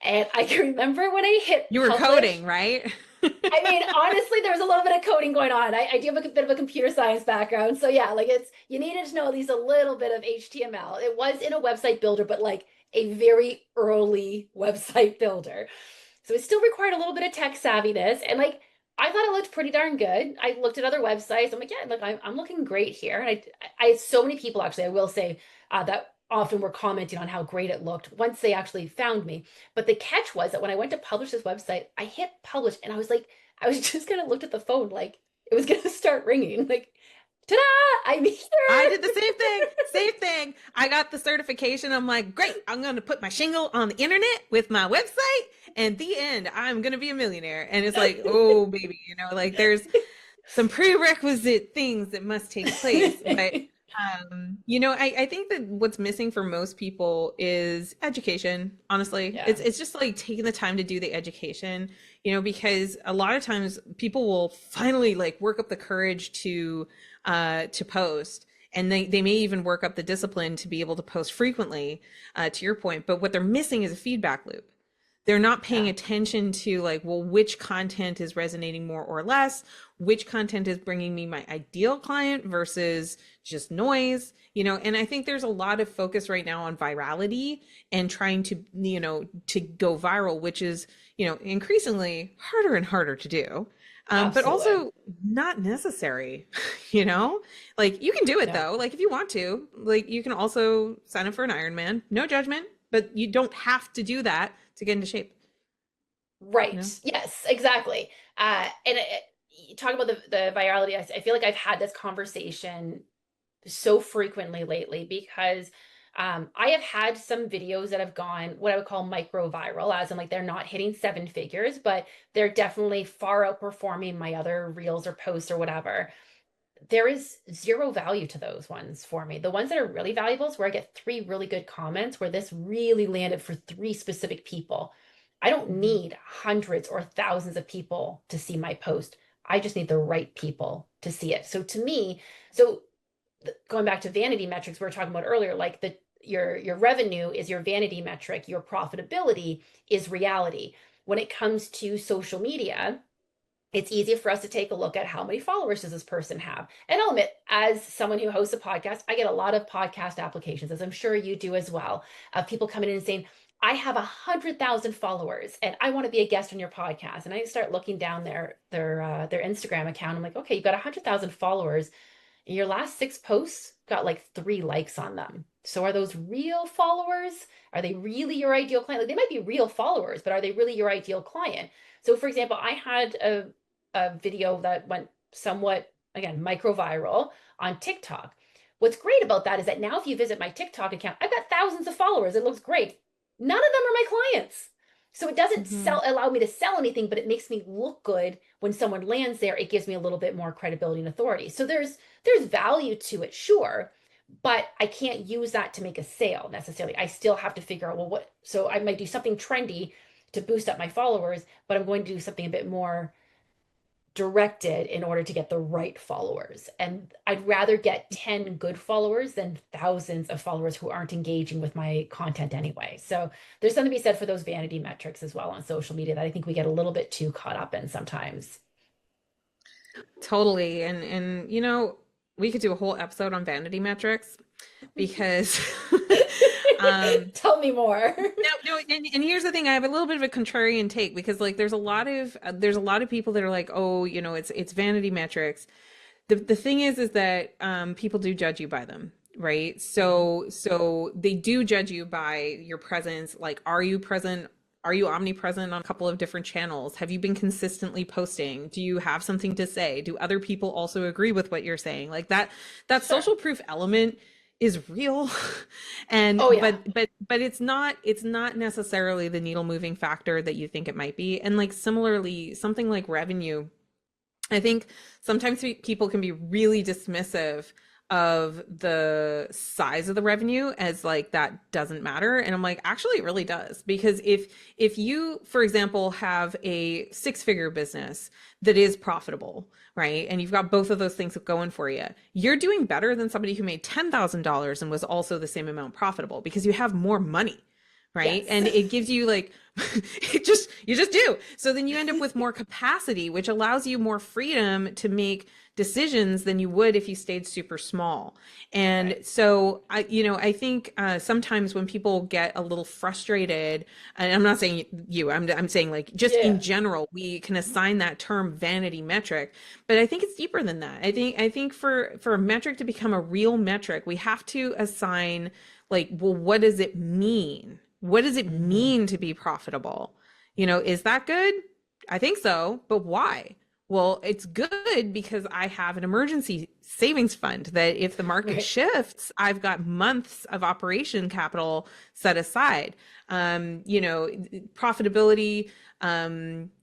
Speaker 3: And I can remember when I hit
Speaker 2: You were
Speaker 3: publish.
Speaker 2: coding, right?
Speaker 3: I mean, honestly, there was a little bit of coding going on. I do have a bit of a computer science background. So yeah, like you needed to know at least a little bit of HTML. It was in a website builder, but like a very early website builder. So it still required a little bit of tech savviness. And like, I thought it looked pretty darn good. I looked at other websites. I'm like, yeah, look, I'm looking great here. And I had so many people, actually, I will say, that often were commenting on how great it looked once they actually found me. But the catch was that when I went to publish this website, I hit publish and I was like, I was just gonna looked at the phone like it was gonna start ringing. Like, ta-da! I'm here.
Speaker 2: I did the same thing. Same thing. I got the certification. I'm like, great. I'm going to put my shingle on the internet with my website. And the end, I'm going to be a millionaire. And it's like, oh, baby, you know, like there's some prerequisite things that must take place. But, you know, I think that what's missing for most people is education, honestly.
Speaker 3: Yeah.
Speaker 2: It's just like taking the time to do the education, you know, because a lot of times people will finally like work up the courage to post. And they may even work up the discipline to be able to post frequently, to your point. But what they're missing is a feedback loop. They're not paying attention to like, well, which content is resonating more or less, which content is bringing me my ideal client versus just noise, you know. And I think there's a lot of focus right now on virality and trying to, you know, to go viral, which is, you know, increasingly harder and harder to do. But also not necessary, you know, like you can do it though. Like if you want to, like you can also sign up for an Ironman, no judgment, but you don't have to do that to get into shape.
Speaker 3: Right.
Speaker 2: You know?
Speaker 3: Yes, exactly. And talk about the virality. I feel like I've had this conversation so frequently lately because I have had some videos that have gone what I would call micro viral, as in like they're not hitting 7 figures, but they're definitely far outperforming my other reels or posts or whatever. There is zero value to those ones for me. The ones that are really valuable is where I get 3 really good comments where this really landed for 3 specific people. I don't need hundreds or thousands of people to see my post. I just need the right people to see it. So to me, going back to vanity metrics we were talking about earlier, like your revenue is your vanity metric, your profitability is reality. When it comes to social media, it's easy for us to take a look at how many followers does this person have. And I'll admit, as someone who hosts a podcast, I get a lot of podcast applications, as I'm sure you do as well, of people coming in and saying, I have 100,000 followers and I want to be a guest on your podcast. And I start looking down their Instagram account. I'm like, okay, you've got 100,000 followers. Your last 6 posts got like 3 likes on them. So are those real followers? Are they really your ideal client? Like they might be real followers, but are they really your ideal client? So for example, I had a video that went somewhat, again, micro viral on TikTok. What's great about that is that now if you visit my TikTok account, I've got thousands of followers. It looks great. None of them are my clients. So it doesn't allow me to sell anything, but it makes me look good when someone lands there. It gives me a little bit more credibility and authority. So there's value to it, sure, but I can't use that to make a sale necessarily. I still have to figure out, well, so I might do something trendy to boost up my followers, but I'm going to do something a bit more directed in order to get the right followers. And I'd rather get 10 good followers than thousands of followers who aren't engaging with my content anyway. So there's something to be said for those vanity metrics as well on social media that I think we get a little bit too caught up in sometimes.
Speaker 2: Totally. And you know, we could do a whole episode on vanity metrics because
Speaker 3: tell me more.
Speaker 2: No, and here's the thing, I have a little bit of a contrarian take because like there's a lot of people that are like, oh, you know, it's vanity metrics. The thing is that people do judge you by them, right? So they do judge you by your presence. Like, are you present? Are you omnipresent on a couple of different channels? Have you been consistently posting? Do you have something to say? Do other people also agree with what you're saying? Like that
Speaker 3: Sure.
Speaker 2: social proof element is real. And but it's not necessarily the needle moving factor that you think it might be. And like similarly, something like revenue, I think sometimes people can be really dismissive of the size of the revenue as like that doesn't matter. And I'm like, actually it really does, because if you, for example, have a 6-figure business that is profitable, right, and you've got both of those things going for you, you're doing better than somebody who made $10,000 and was also the same amount profitable because you have more money, right?
Speaker 3: Yes.
Speaker 2: And it gives you like, you just do. So then you end up with more capacity, which allows you more freedom to make decisions than you would if you stayed super small. And
Speaker 3: Right.
Speaker 2: so I think sometimes when people get a little frustrated, and I'm not saying you, I'm saying like just in
Speaker 3: Yeah.
Speaker 2: general, we can assign that term vanity metric, but I think it's deeper than that. I think for a metric to become a real metric, we have to assign like, well, what does it mean? What does it mean to be profitable? Is that good? I think so, but why? Well, it's good because I have an emergency savings fund that if the market
Speaker 3: Right.
Speaker 2: shifts, I've got months of operation capital set aside. Profitability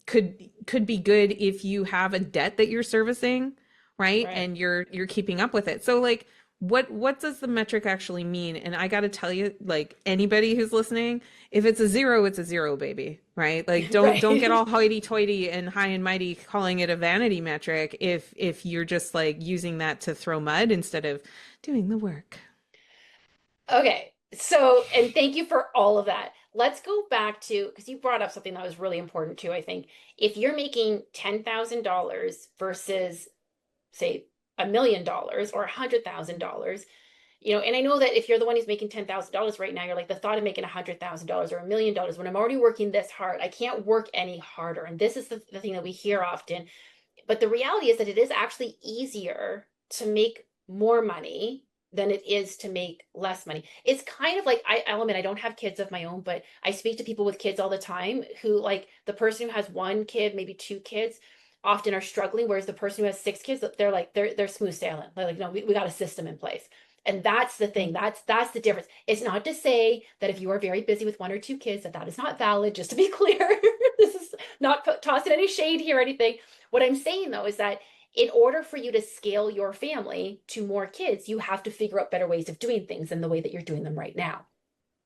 Speaker 2: could be good if you have a debt that you're servicing, right?
Speaker 3: Right.
Speaker 2: And you're keeping up with it. So like what does the metric actually mean? And I got to tell you, like anybody who's listening, if it's a zero, baby, right? Like don't get
Speaker 3: Right.
Speaker 2: all hoity-toity and high and mighty calling it a vanity metric if you're just like using that to throw mud instead of doing the work.
Speaker 3: Okay. So, and thank you for all of that. Let's go back to, because you brought up something that was really important too, I think. If you're making $10,000 versus, say, $1 million or $100,000, and I know that if you're the one who's making $10,000 right now, you're like, the thought of making $100,000 or $1 million when I'm already working this hard, I can't work any harder. And this is the thing that we hear often. But the reality is that it is actually easier to make more money than it is to make less money. It's kind of like, I'll admit I don't have kids of my own, but I speak to people with kids all the time who, like, the person who has one kid, maybe two kids, often are struggling, whereas the person who has six kids, they're like, they're smooth sailing. They're like, no, we got a system in place. And that's the thing. That's the difference. It's not to say that if you are very busy with one or two kids, that is not valid, just to be clear. This is not tossing any shade here or anything. What I'm saying though is that in order for you to scale your family to more kids, you have to figure out better ways of doing things than the way that you're doing them right now.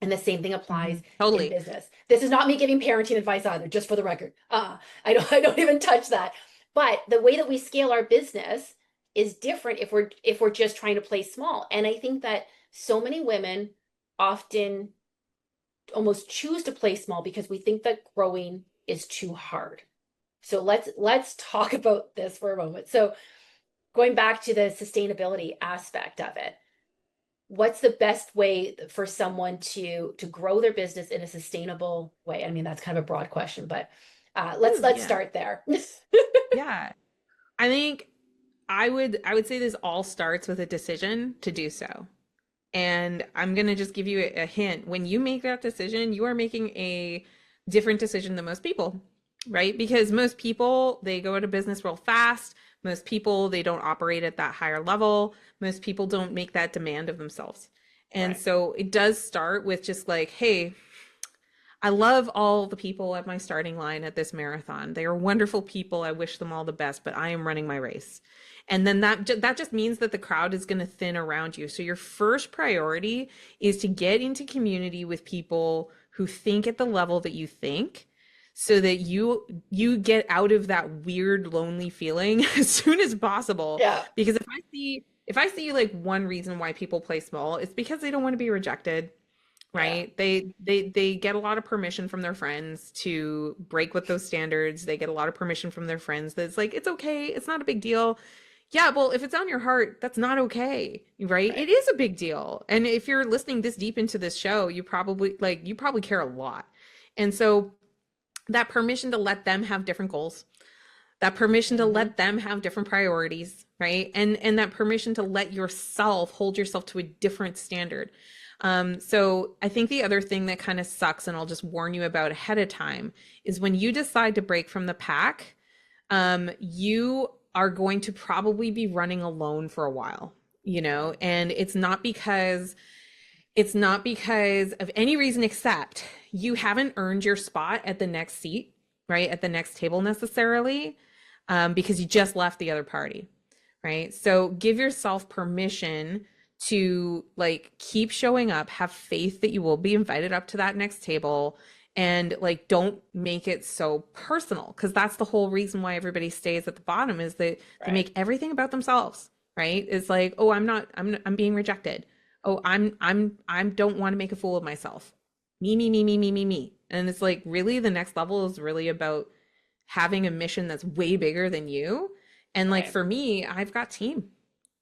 Speaker 3: And the same thing applies in
Speaker 2: Totally.
Speaker 3: business. This is not me giving parenting advice either, just for the record. I don't even touch that. But the way that we scale our business is different if we're just trying to play small. And I think that so many women often almost choose to play small because we think that growing is too hard. So let's talk about this for a moment. So going back to the sustainability aspect of it, what's the best way for someone to grow their business in a sustainable way? I mean, that's kind of a broad question, but let's
Speaker 2: Yeah.
Speaker 3: start there.
Speaker 2: Yeah. I think I would say this all starts with a decision to do so. And I'm going to just give you a hint. When you make that decision, you are making a different decision than most people, right? Because most people, they go out of business real fast. Most people, they don't operate at that higher level. Most people don't make that demand of themselves. And
Speaker 3: Right.
Speaker 2: so it does start with just like, hey, I love all the people at my starting line at this marathon. They are wonderful people. I wish them all the best, but I am running my race. And then that just means that the crowd is going to thin around you. So your first priority is to get into community with people who think at the level that you think, so that you get out of that weird lonely feeling as soon as possible.
Speaker 3: Yeah.
Speaker 2: Because if I see like one reason why people play small, it's because they don't want to be rejected,
Speaker 3: Yeah.
Speaker 2: right? They get a lot of permission from their friends to break with those standards. They get a lot of permission from their friends that's like, it's okay, it's not a big deal. Yeah, well, if it's on your heart, that's not okay, right?
Speaker 3: Right.
Speaker 2: It is a big deal. And if you're listening this deep into this show, you probably care a lot. And so that permission to let them have different goals, that permission to let them have different priorities, right? And that permission to let yourself hold yourself to a different standard. So I think the other thing that kind of sucks, and I'll just warn you about ahead of time, is when you decide to break from the pack, you are going to probably be running alone for a while, and it's not because of any reason except you haven't earned your spot at the next seat, right? At the next table necessarily, because you just left the other party, right? So give yourself permission to like keep showing up, have faith that you will be invited up to that next table, and like don't make it so personal, because that's the whole reason why everybody stays at the bottom, is that they
Speaker 3: Right.
Speaker 2: make everything about themselves, right? It's like, oh, I'm being rejected. Oh, I don't want to make a fool of myself. me. And it's like, really, the next level is really about having a mission that's way bigger than you. And like
Speaker 3: Right.
Speaker 2: for me, I've got team,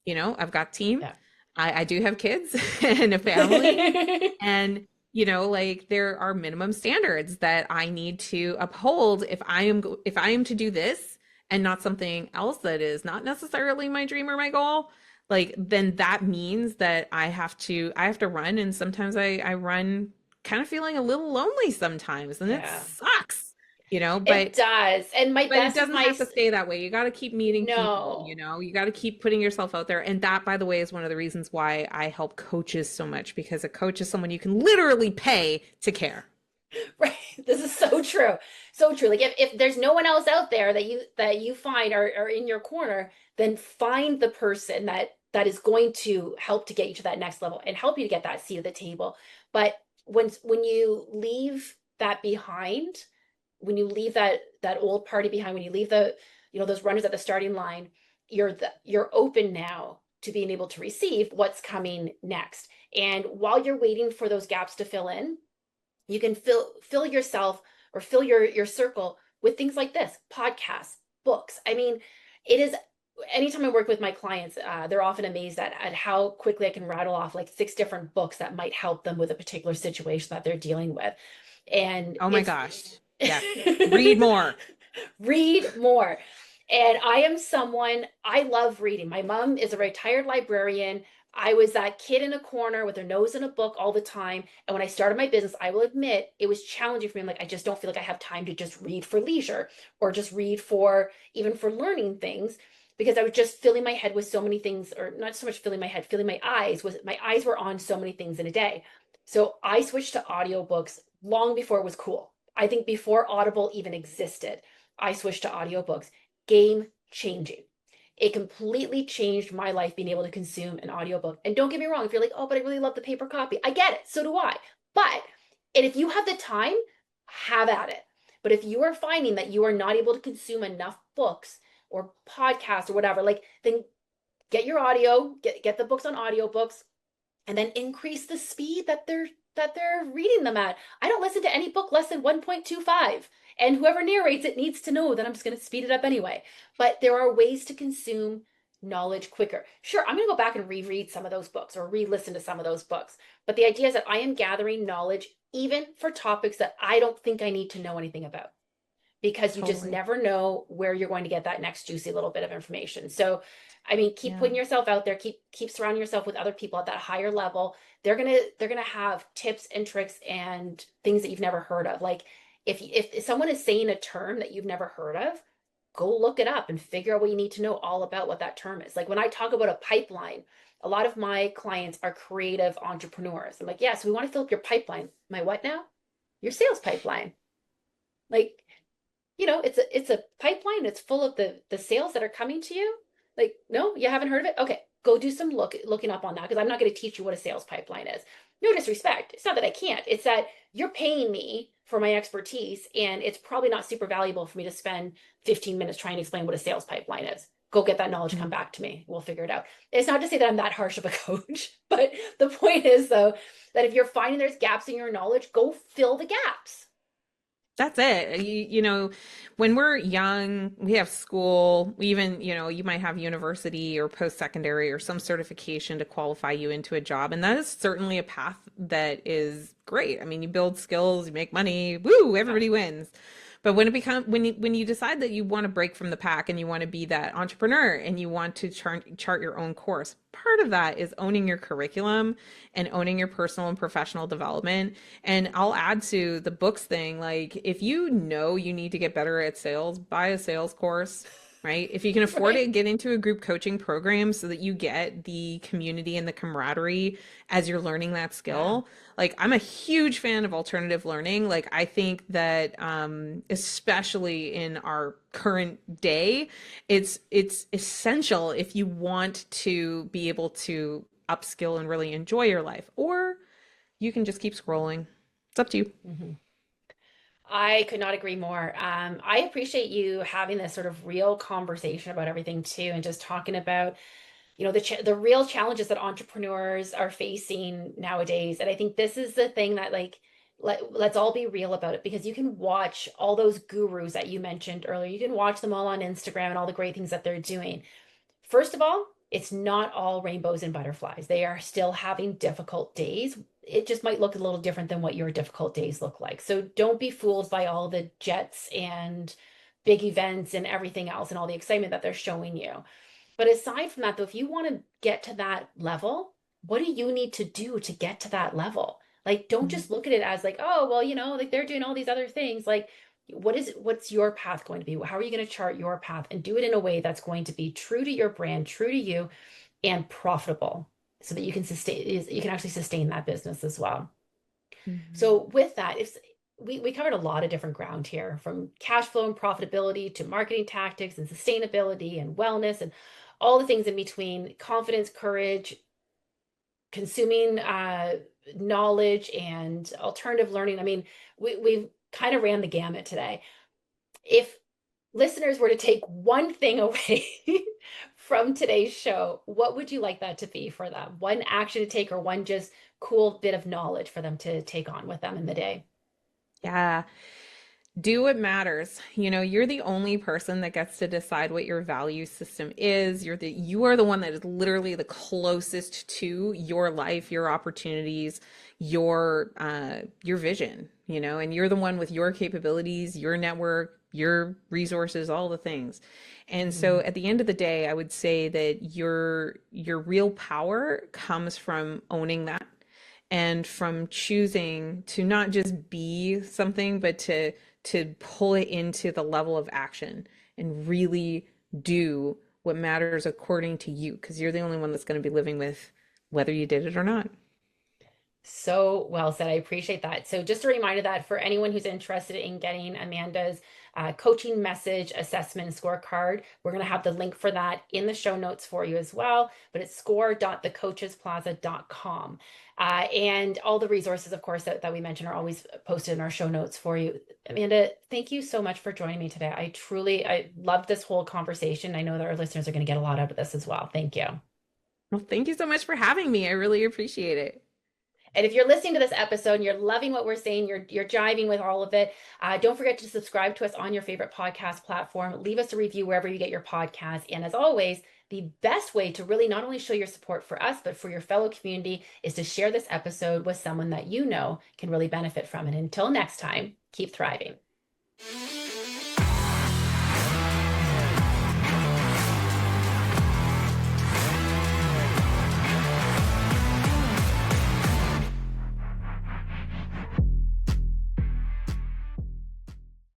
Speaker 2: I've got team.
Speaker 3: Yeah.
Speaker 2: I do have kids and a family. And, like there are minimum standards that I need to uphold if I am to do this and not something else that is not necessarily my dream or my goal, like then that means that I have to run. And sometimes I run kind of feeling a little lonely sometimes, and it
Speaker 3: Yeah.
Speaker 2: sucks,
Speaker 3: It does. And my
Speaker 2: but it
Speaker 3: best
Speaker 2: doesn't have to stay that way. You got to keep meeting people,
Speaker 3: no.
Speaker 2: you got to keep putting yourself out there. And that, by the way, is one of the reasons why I help coaches so much, because a coach is someone you can literally pay to care.
Speaker 3: Right. This is so true. So true. Like if there's no one else out there that you find are in your corner, then find the person that is going to help to get you to that next level and help you to get that seat at the table. But when you leave that behind, when you leave that old party behind, when you leave those runners at the starting line, you're open now to being able to receive what's coming next. And while you're waiting for those gaps to fill in, you can fill yourself or fill your circle with things like this: podcasts, books. I mean, it is, anytime I work with my clients, they're often amazed at how quickly I can rattle off like 6 different books that might help them with a particular situation that they're dealing with. And
Speaker 2: Oh my
Speaker 3: it's
Speaker 2: gosh. Yes. Read more.
Speaker 3: read more. And I love reading. My mom is a retired librarian. I was that kid in a corner with her nose in a book all the time. And when I started my business, I will admit it was challenging for me. I'm like, I just don't feel like I have time to just read for leisure or just read for even for learning things, because I was just filling my head with so many things, or not so much filling my head, filling my eyes were on so many things in a day. So I switched to audiobooks long before it was cool. I think before Audible even existed, I switched to audiobooks. Game changing. It completely changed my life being able to consume an audiobook. And don't get me wrong, if you're like, oh, but I really love the paper copy, I get it. So do I. But, and if you have the time, have at it. But if you are finding that you are not able to consume enough books or podcasts or whatever, like then get your audio, get the books on audiobooks, and then increase the speed that they're reading them at. I don't listen to any book less than 1.25. And whoever narrates it needs to know that I'm just going to speed it up anyway. But there are ways to consume knowledge quicker. Sure, I'm going to go back and reread some of those books or re-listen to some of those books. But the idea is that I am gathering knowledge even for topics that I don't think I need to know anything about, because you just
Speaker 2: Totally.
Speaker 3: never know where you're going to get that next juicy little bit of information. So, I mean, keep
Speaker 2: Yeah.
Speaker 3: putting yourself out there, keep surrounding yourself with other people at that higher level. They're gonna have tips and tricks and things that you've never heard of. Like if someone is saying a term that you've never heard of, go look it up and figure out what you need to know all about what that term is. Like when I talk about a pipeline, a lot of my clients are creative entrepreneurs. I'm like, yeah, so we want to fill up your pipeline. My what now? Your sales pipeline. Like, it's a pipeline. It's full of the sales that are coming to you. Like, no, you haven't heard of it? Okay, go do some looking up on that, because I'm not going to teach you what a sales pipeline is. No disrespect. It's not that I can't. It's that you're paying me for my expertise, and it's probably not super valuable for me to spend 15 minutes trying to explain what a sales pipeline is. Go get that knowledge, come back to me. We'll figure it out. It's not to say that I'm that harsh of a coach, but the point is, though, that if you're finding there's gaps in your knowledge, go fill the gaps.
Speaker 2: That's it. When we're young, we have school, we even, you might have university or post-secondary or some certification to qualify you into a job. And that is certainly a path that is great. I mean, you build skills, you make money, woo, everybody wins. But when you decide that you want to break from the pack and you want to be that entrepreneur and you want to chart your own course, part of that is owning your curriculum and owning your personal and professional development. And I'll add to the books thing, like if you know you need to get better at sales, buy a sales course. Right? If you can afford
Speaker 3: Right.
Speaker 2: it, get into a group coaching program so that you get the community and the camaraderie as you're learning that
Speaker 3: Yeah.
Speaker 2: skill. Like I'm a huge fan of alternative learning. Like I think that especially in our current day, it's essential if you want to be able to upskill and really enjoy your life. Or you can just keep scrolling. It's up to you.
Speaker 3: Mhm. I could not agree more. I appreciate you having this sort of real conversation about everything too, and just talking about, the real challenges that entrepreneurs are facing nowadays. And I think this is the thing that, like let's all be real about it, because you can watch all those gurus that you mentioned earlier. You can watch them all on Instagram and all the great things that they're doing. First of all, it's not all rainbows and butterflies. They are still having difficult days. It just might look a little different than what your difficult days look like. So don't be fooled by all the jets and big events and everything else and all the excitement that they're showing you. But aside from that, though, if you want to get to that level, what do you need to do to get to that level? Like, don't just look at it as like, oh, well, like they're doing all these other things. Like, what's your path going to be? How are you going to chart your path and do it in a way that's going to be true to your brand, true to you, and profitable, so that you can actually sustain that business as well. So with that, if we covered a lot of different ground here, from cash flow and profitability to marketing tactics and sustainability and wellness and all the things in between, confidence, courage, consuming knowledge, and alternative learning. I mean, we've kind of ran the gamut today. If listeners were to take one thing away from today's show, what would you like that to be for them? One action to take, or one just cool bit of knowledge for them to take on with them in the day?
Speaker 2: Yeah. Do what matters. You're the only person that gets to decide what your value system is. You are the one that is literally the closest to your life, your opportunities, your vision, and you're the one with your capabilities, your network, your resources, all the things. And so at the end of the day, I would say that your real power comes from owning that, and from choosing to not just be something, but to pull it into the level of action and really do what matters according to you, because you're the only one that's going to be living with whether you did it or not.
Speaker 3: So well said. I appreciate that. So just a reminder that for anyone who's interested in getting Amanda's coaching message assessment and scorecard, we're going to have the link for that in the show notes for you as well. But it's score.thecoachesplaza.com. And all the resources, of course, that we mentioned are always posted in our show notes for you. Amanda, thank you so much for joining me today. I loved this whole conversation. I know that our listeners are going to get a lot out of this as well. Thank you.
Speaker 2: Well, thank you so much for having me. I really appreciate it.
Speaker 3: And if you're listening to this episode and you're loving what we're saying, you're jiving with all of it, don't forget to subscribe to us on your favorite podcast platform. Leave us a review wherever you get your podcast. And as always, the best way to really not only show your support for us, but for your fellow community, is to share this episode with someone that you know can really benefit from it. Until next time, keep thriving.